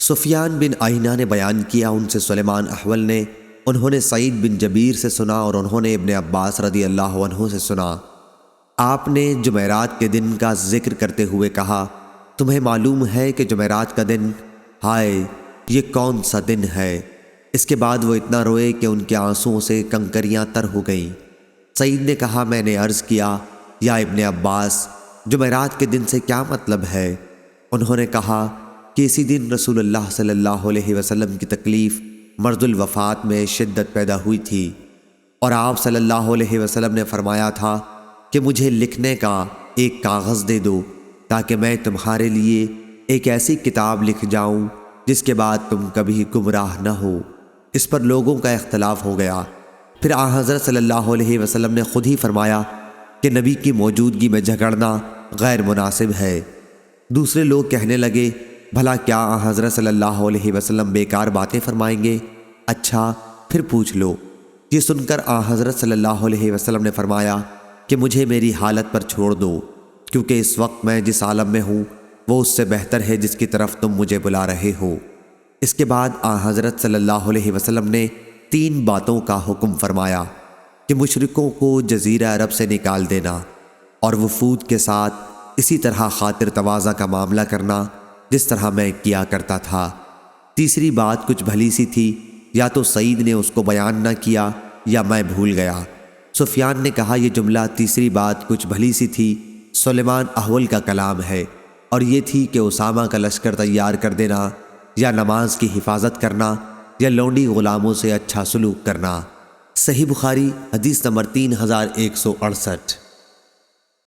سفیان بن عیینہ نے بیان کیا، ان سے سلیمان احول نے، انہوں نے سعید بن جبیر سے سنا اور انہوں نے ابن عباس رضی اللہ عنہ سے سنا۔ آپ نے جمعرات کے دن کا ذکر کرتے ہوئے کہا، تمہیں معلوم ہے کہ جمعرات کا دن، ہائے یہ کون سا دن ہے؟ اس کے بعد وہ اتنا روئے کہ ان کے آنسوؤں سے کنکریاں تر ہو گئیں۔ سعید نے کہا، میں نے عرض کیا، یا ابن عباس، جمعرات کے دن سے کیا مطلب ہے؟ انہوں نے کہا کہ اسی دن رسول اللہ صلی اللہ علیہ وسلم کی تکلیف مرض الوفات میں شدت پیدا ہوئی تھی، اور آپ صلی اللہ علیہ وسلم نے فرمایا تھا کہ مجھے لکھنے کا ایک کاغذ دے دو تاکہ میں تمہارے لیے ایک ایسی کتاب لکھ جاؤں جس کے بعد تم کبھی گمراہ نہ ہو۔ اس پر لوگوں کا اختلاف ہو گیا۔ پھر حضرت صلی اللہ علیہ وسلم نے خود ہی فرمایا کہ نبی کی موجودگی میں جھگڑنا غیر مناسب ہے۔ دوسرے لوگ کہنے لگے، بھلا کیا حضرت صلی اللہ علیہ وسلم بیکار باتیں فرمائیں گے؟ اچھا پھر پوچھ لو۔ یہ سن کر حضرت صلی اللہ علیہ وسلم نے فرمایا کہ مجھے میری حالت پر چھوڑ دو، کیونکہ اس وقت میں جس عالم میں ہوں وہ اس سے بہتر ہے جس کی طرف تم مجھے بلا رہے ہو۔ اس کے بعد حضرت صلی اللہ علیہ وسلم نے 3 باتوں کا حکم فرمایا کہ مشرکوں کو جزیرہ عرب سے نکال دینا، اور وفود کے ساتھ اسی طرح خاطر تواضع کا معاملہ کرنا جس طرح میں کیا کرتا تھا۔ تیسری بات کچھ بھلی سی تھی، یا تو سعید نے اس کو بیان نہ کیا یا میں بھول گیا۔ سفیان نے کہا، یہ جملہ تیسری بات کچھ بھلی سی تھی سلیمان احول کا کلام ہے، اور یہ تھی کہ اسامہ کا لشکر تیار کر دینا، یا نماز کی حفاظت کرنا، یا لونڈی غلاموں سے اچھا سلوک کرنا۔ صحیح بخاری حدیث نمبر 3168۔